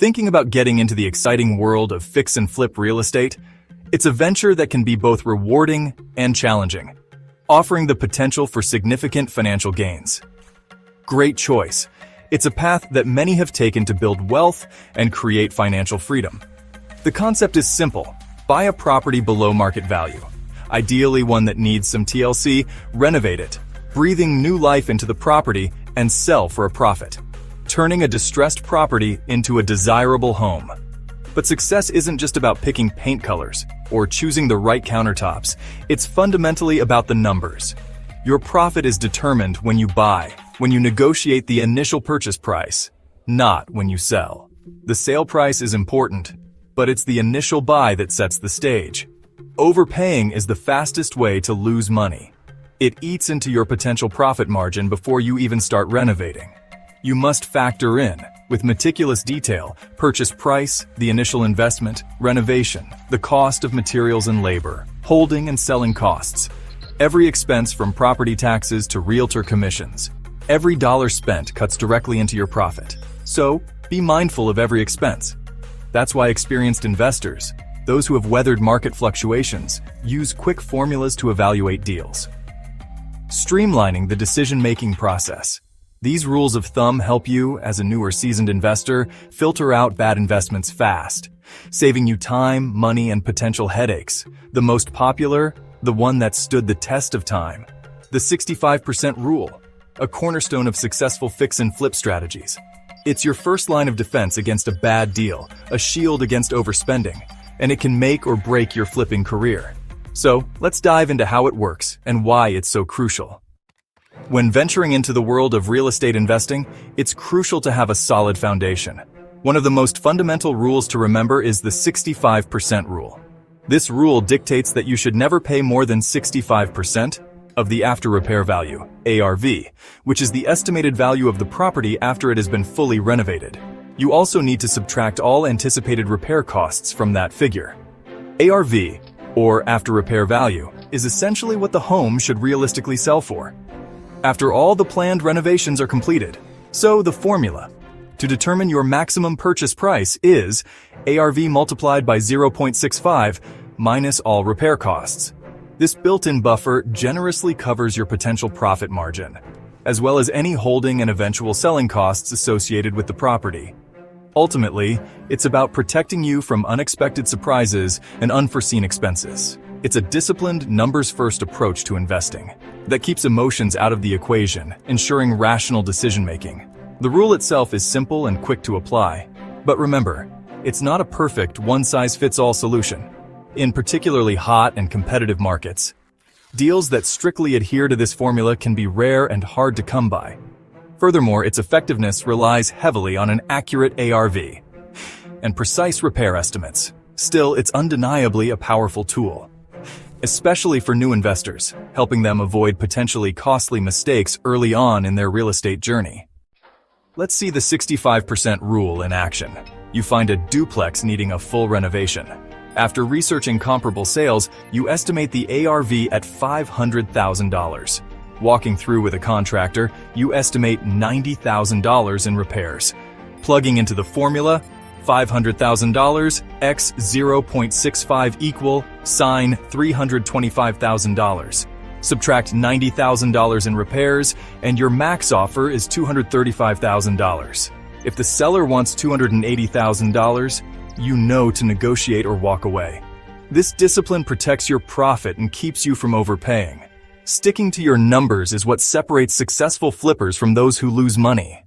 Thinking about getting into the exciting world of fix and flip real estate? It's a venture that can be both rewarding and challenging, offering the potential for significant financial gains. Great choice. It's a path that many have taken to build wealth and create financial freedom. The concept is simple. Buy a property below market value, ideally one that needs some TLC, renovate it, breathing new life into the property, and sell for a profit, turning a distressed property into a desirable home. But success isn't just about picking paint colors or choosing the right countertops. It's fundamentally about the numbers. Your profit is determined when you buy, when you negotiate the initial purchase price, not when you sell. The sale price is important, but it's the initial buy that sets the stage. Overpaying is the fastest way to lose money. It eats into your potential profit margin before you even start renovating. You must factor in, with meticulous detail, purchase price, the initial investment, renovation, the cost of materials and labor, holding and selling costs, every expense from property taxes to realtor commissions. Every dollar spent cuts directly into your profit. So, be mindful of every expense. That's why experienced investors, those who have weathered market fluctuations, use quick formulas to evaluate deals. Streamlining the decision-making process. These rules of thumb help you, as a new or seasoned investor, filter out bad investments fast, saving you time, money, and potential headaches. The most popular, the one that stood the test of time. The 65% rule, a cornerstone of successful fix and flip strategies. It's your first line of defense against a bad deal, a shield against overspending, and it can make or break your flipping career. So, let's dive into how it works and why it's so crucial. When venturing into the world of real estate investing, it's crucial to have a solid foundation. One of the most fundamental rules to remember is the 65% rule. This rule dictates that you should never pay more than 65% of the after-repair value, ARV, which is the estimated value of the property after it has been fully renovated. You also need to subtract all anticipated repair costs from that figure. ARV, or after-repair value, is essentially what the home should realistically sell for after all the planned renovations are completed. So the formula to determine your maximum purchase price is ARV multiplied by 0.65 minus all repair costs. This built-in buffer generously covers your potential profit margin, as well as any holding and eventual selling costs associated with the property. Ultimately, it's about protecting you from unexpected surprises and unforeseen expenses. It's a disciplined, numbers-first approach to investing that keeps emotions out of the equation, ensuring rational decision-making. The rule itself is simple and quick to apply. But remember, it's not a perfect, one-size-fits-all solution. In particularly hot and competitive markets, deals that strictly adhere to this formula can be rare and hard to come by. Furthermore, its effectiveness relies heavily on an accurate ARV and precise repair estimates. Still, it's undeniably a powerful tool, especially for new investors, helping them avoid potentially costly mistakes early on in their real estate journey. Let's see the 65% rule in action. You find a duplex needing a full renovation. After researching comparable sales, you estimate the ARV at $500,000. Walking through with a contractor, you estimate $90,000 in repairs. Plugging into the formula, $500,000 x 0.65 equal sine $325,000. Subtract $90,000 in repairs, and your max offer is $235,000. If the seller wants $280,000, you know to negotiate or walk away. This discipline protects your profit and keeps you from overpaying. Sticking to your numbers is what separates successful flippers from those who lose money.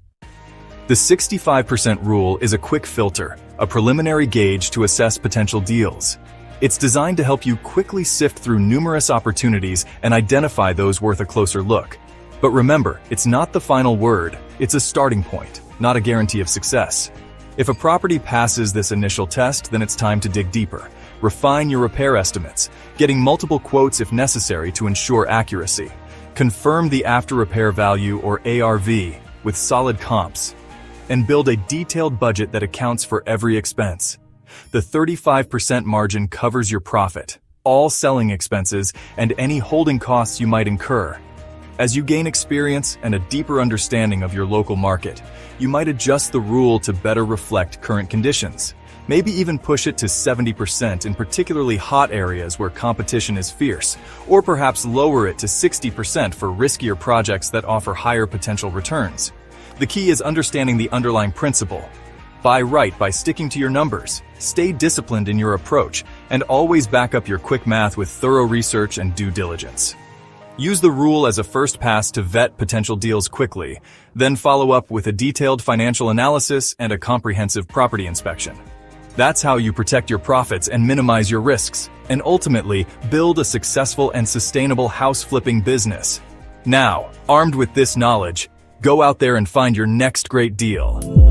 The 65% rule is a quick filter, a preliminary gauge to assess potential deals. It's designed to help you quickly sift through numerous opportunities and identify those worth a closer look. But remember, it's not the final word. It's a starting point, not a guarantee of success. If a property passes this initial test, then it's time to dig deeper. Refine your repair estimates, getting multiple quotes if necessary to ensure accuracy. Confirm the after-repair value, or ARV, with solid comps, and build a detailed budget that accounts for every expense. The 35% margin covers your profit, all selling expenses, and any holding costs you might incur. As you gain experience and a deeper understanding of your local market, you might adjust the rule to better reflect current conditions. Maybe even push it to 70% in particularly hot areas where competition is fierce, or perhaps lower it to 60% for riskier projects that offer higher potential returns. The key is understanding the underlying principle. Buy right by sticking to your numbers, stay disciplined in your approach, and always back up your quick math with thorough research and due diligence. Use the rule as a first pass to vet potential deals quickly, then follow up with a detailed financial analysis and a comprehensive property inspection. That's how you protect your profits and minimize your risks, and ultimately build a successful and sustainable house flipping business. Now, armed with this knowledge, go out there and find your next great deal.